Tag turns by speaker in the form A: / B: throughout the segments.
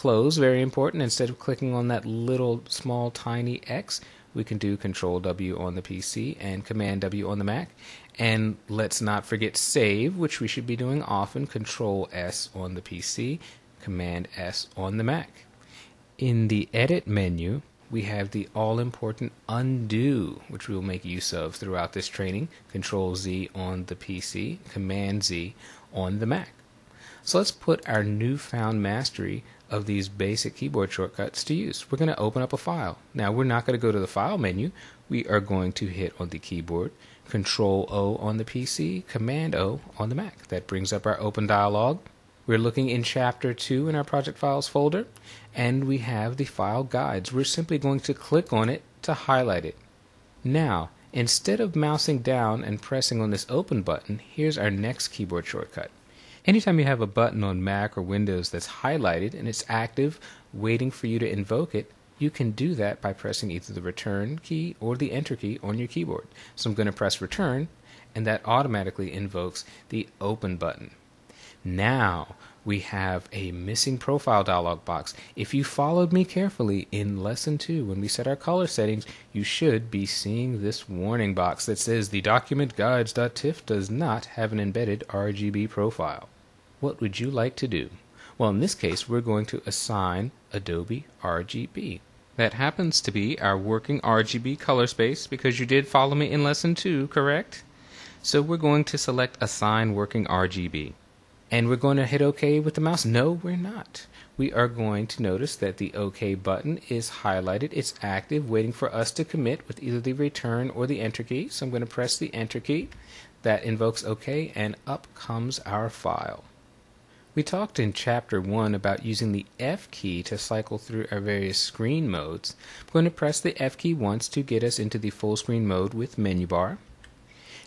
A: close, very important. Instead of clicking on that little small tiny X, we can do Control W on the PC and Command W on the Mac. And let's not forget save, which we should be doing often. Control S on the PC, Command S on the Mac. In the Edit menu, we have the all-important undo, which we will make use of throughout this training. Control Z on the PC, Command Z on the Mac. So let's put our newfound mastery of these basic keyboard shortcuts to use. We're going to open up a file. Now, we're not going to go to the File menu. We are going to hit on the keyboard, Control O on the PC, Command O on the Mac. That brings up our open dialog. We're looking in Chapter 2 in our Project Files folder, and we have the file guides. We're simply going to click on it to highlight it. Now, instead of mousing down and pressing on this Open button, here's our next keyboard shortcut. Anytime you have a button on Mac or Windows that's highlighted and it's active, waiting for you to invoke it, you can do that by pressing either the Return key or the Enter key on your keyboard. So I'm going to press Return, and that automatically invokes the Open button. Now we have a missing profile dialog box. If you followed me carefully in Lesson 2 when we set our color settings, you should be seeing this warning box that says the document guides.tif does not have an embedded RGB profile. What would you like to do? Well, in this case, we're going to assign Adobe RGB. That happens to be our working RGB color space because you did follow me in Lesson 2, correct? So we're going to select Assign Working RGB. And we're going to hit OK with the mouse. No, we're not. We are going to notice that the OK button is highlighted. It's active, waiting for us to commit with either the Return or the Enter key. So I'm going to press the Enter key. That invokes OK, and up comes our file. We talked in Chapter 1 about using the F key to cycle through our various screen modes. I'm going to press the F key once to get us into the full screen mode with menu bar.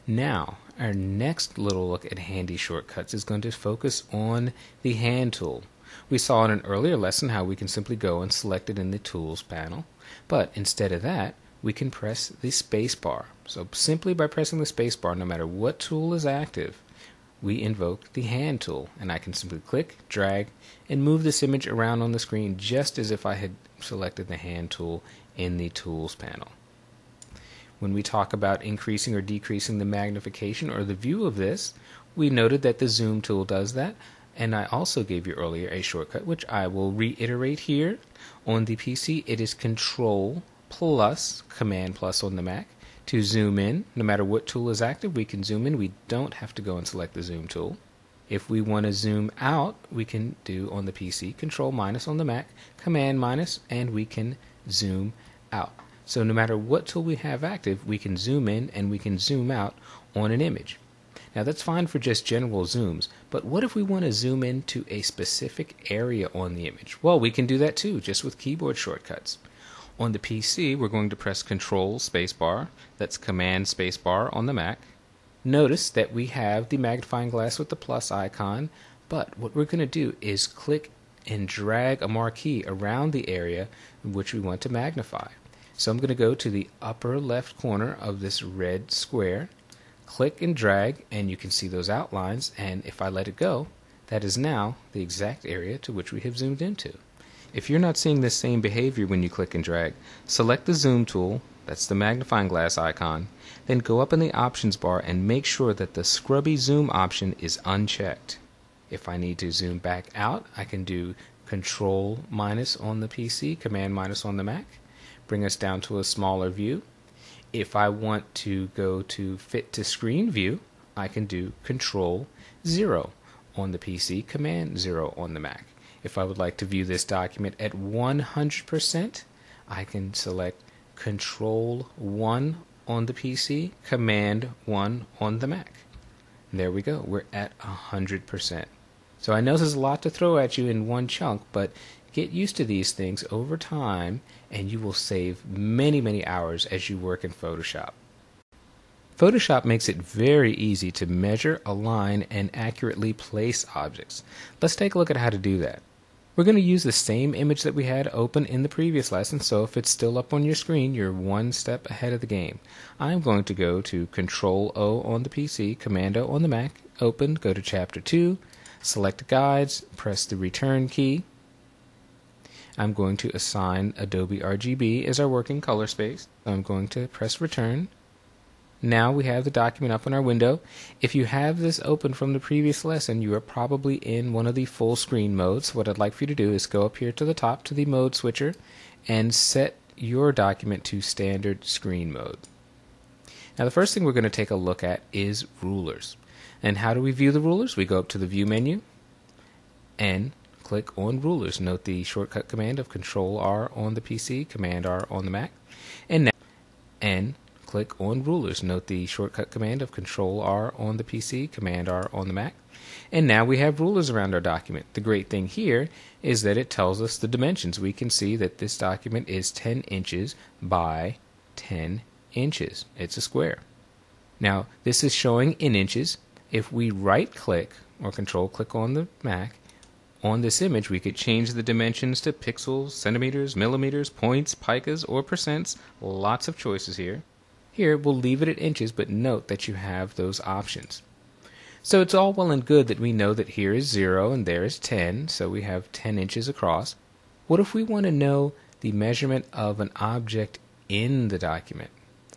A: Now, our next little look at handy shortcuts is going to focus on the hand tool. We saw in an earlier lesson how we can simply go and select it in the Tools panel, but instead of that, we can press the space bar. So simply by pressing the space bar, no matter what tool is active, we invoke the hand tool, and I can simply click, drag, and move this image around on the screen just as if I had selected the hand tool in the Tools panel. When we talk about increasing or decreasing the magnification or the view of this, we noted that the Zoom tool does that, and I also gave you earlier a shortcut which I will reiterate here. On the PC, it is Control plus Command plus on the Mac. To zoom in, no matter what tool is active, we can zoom in. We don't have to go and select the Zoom tool. If we want to zoom out, we can do on the PC Control minus on the Mac, Command minus, and we can zoom out. So no matter what tool we have active, we can zoom in and we can zoom out on an image. Now that's fine for just general zooms, but what if we want to zoom into a specific area on the image? Well, we can do that too, just with keyboard shortcuts. On the PC, we're going to press Control spacebar, that's Command spacebar on the Mac. Notice that we have the magnifying glass with the plus icon, but what we're going to do is click and drag a marquee around the area in which we want to magnify. So I'm going to go to the upper left corner of this red square, click and drag, and you can see those outlines, and if I let it go, that is now the exact area to which we have zoomed into. If you're not seeing this same behavior when you click and drag, select the Zoom tool, that's the magnifying glass icon, then go up in the options bar and make sure that the scrubby zoom option is unchecked. If I need to zoom back out, I can do Control minus on the PC, Command minus on the Mac. Bring us down to a smaller view. If I want to go to Fit to Screen view, I can do Control 0 on the PC, Command 0 on the Mac. If I would like to view this document at 100%, I can select Control 1 on the PC, Command 1 on the Mac. There we go, we're at 100%. So I know this is a lot to throw at you in one chunk, but get used to these things over time and you will save many, many hours as you work in Photoshop. Photoshop makes it very easy to measure, align, and accurately place objects. Let's take a look at how to do that. We're going to use the same image that we had open in the previous lesson, so if it's still up on your screen, you're one step ahead of the game. I'm going to go to Control O on the PC, Command O on the Mac, open, go to Chapter 2, select Guides, press the Return key, I'm going to assign Adobe RGB as our working color space. I'm going to press return. Now we have the document up in our window. If you have this open from the previous lesson, you are probably in one of the full screen modes. What I'd like for you to do is go up here to the top to the mode switcher and set your document to standard screen mode. Now the first thing we're going to take a look at is rulers. And how do we view the rulers? We go up to the view menu and click on rulers. Note the shortcut command of Control R on the PC, Command R on the Mac. And click on rulers. Note the shortcut command of Control R on the PC, Command R on the Mac. And now we have rulers around our document. The great thing here is that it tells us the dimensions. We can see that this document is 10 inches by 10 inches. It's a square. Now this is showing in inches. If we right click or control click on the Mac on this image, we could change the dimensions to pixels, centimeters, millimeters, points, picas, or percents. Lots of choices here. Here we'll leave it at inches, but note that you have those options. So it's all well and good that we know that here is 0 and there is 10, so we have 10 inches across. What if we want to know the measurement of an object in the document?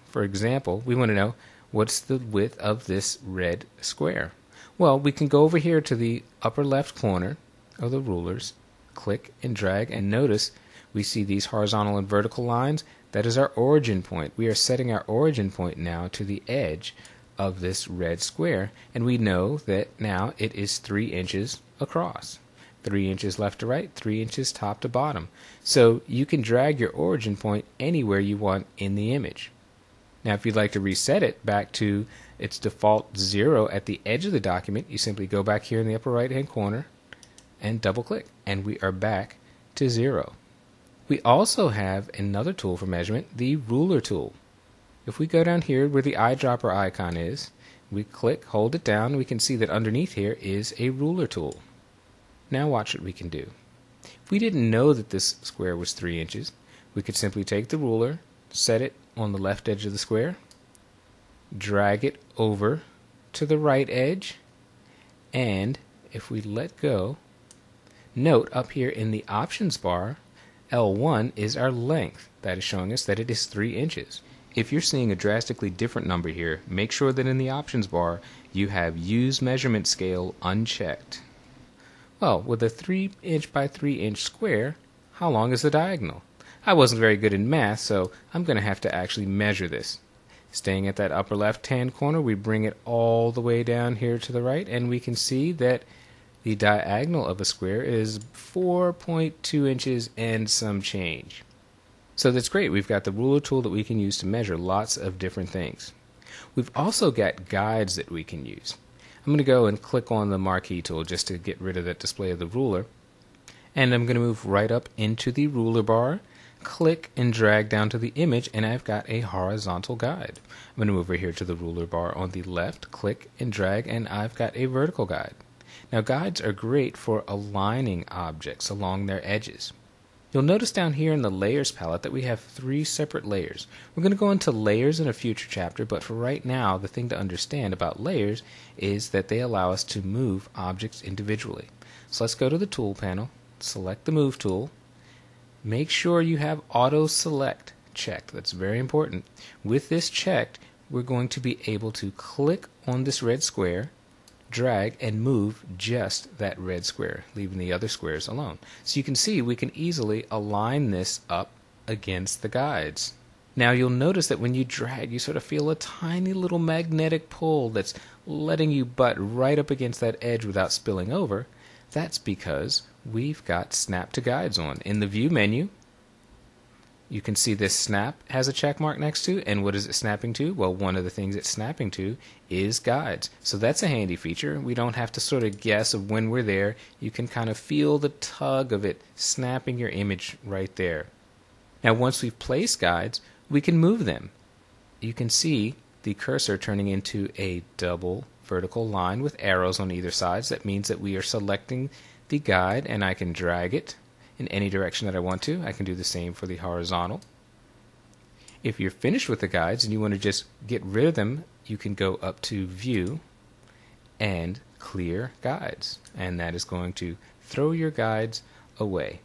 A: For example, we want to know what's the width of this red square. Well, we can go over here to the upper left corner of the rulers, click and drag, and notice we see these horizontal and vertical lines. That is our origin point. We are setting our origin point now to the edge of this red square, and we know that now it is 3 inches across. 3 inches left to right, 3 inches top to bottom. So you can drag your origin point anywhere you want in the image. Now if you'd like to reset it back to its default 0 at the edge of the document, you simply go back here in the upper right hand corner and double click, and we are back to 0. We also have another tool for measurement, the ruler tool. If we go down here where the eyedropper icon is, we click, hold it down, we can see that underneath here is a ruler tool. Now watch what we can do. If we didn't know that this square was 3 inches, we could simply take the ruler, set it on the left edge of the square, drag it over to the right edge, and if we let go, note up here in the options bar, L1 is our length. That is showing us that it is 3 inches. If you're seeing a drastically different number here, make sure that in the options bar you have Use Measurement Scale unchecked. Well, with a 3 inch by 3 inch square, how long is the diagonal? I wasn't very good in math, so I'm going to have to actually measure this. Staying at that upper left hand corner, we bring it all the way down here to the right, and we can see that the diagonal of a square is 4.2 inches and some change. So that's great. We've got the ruler tool that we can use to measure lots of different things. We've also got guides that we can use. I'm going to go and click on the marquee tool just to get rid of that display of the ruler. And I'm going to move right up into the ruler bar, click and drag down to the image, and I've got a horizontal guide. I'm going to move over here to the ruler bar on the left, click and drag, and I've got a vertical guide. Now guides are great for aligning objects along their edges. You'll notice down here in the layers palette that we have 3 separate layers. We're going to go into layers in a future chapter, but for right now the thing to understand about layers is that they allow us to move objects individually. So let's go to the tool panel, select the move tool, make sure you have auto select checked. That's very important. With this checked, we're going to be able to click on this red square, drag and move just that red square, leaving the other squares alone. So you can see we can easily align this up against the guides. Now you'll notice that when you drag, you sort of feel a tiny little magnetic pull that's letting you butt right up against that edge without spilling over. That's because we've got Snap to Guides on. In the View menu, you can see this snap has a check mark next to, and what is it snapping to? Well, one of the things it's snapping to is guides. So that's a handy feature. We don't have to sort of guess of when we're there. You can kind of feel the tug of it snapping your image right there. Now once we've placed guides, we can move them. You can see the cursor turning into a double vertical line with arrows on either side. So that means that we are selecting the guide, and I can drag it in any direction that I want to. I can do the same for the horizontal. If you're finished with the guides and you want to just get rid of them, you can go up to View and Clear Guides, and that is going to throw your guides away.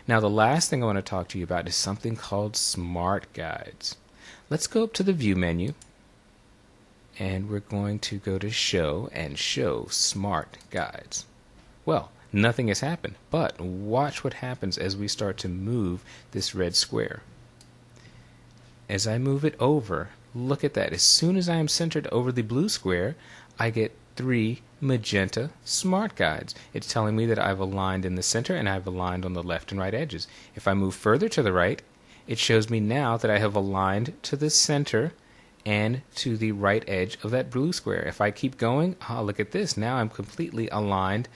A: Now the last thing I want to talk to you about is something called Smart Guides. Let's go up to the View menu, and we're going to go to Show and Show Smart Guides. Well, nothing has happened, but watch what happens as we start to move this red square. As I move it over, look at that. As soon as I am centered over the blue square, I get 3 magenta smart guides. It's telling me that I've aligned in the center and I've aligned on the left and right edges. If I move further to the right, it shows me now that I have aligned to the center and to the right edge of that blue square. If I keep going, look at this. Now I'm completely aligned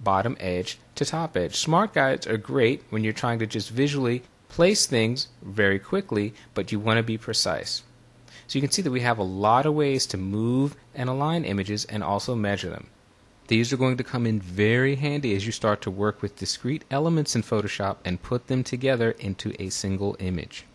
A: bottom edge to top edge. Smart guides are great when you're trying to just visually place things very quickly, but you want to be precise. So you can see that we have a lot of ways to move and align images and also measure them. These are going to come in very handy as you start to work with discrete elements in Photoshop and put them together into a single image.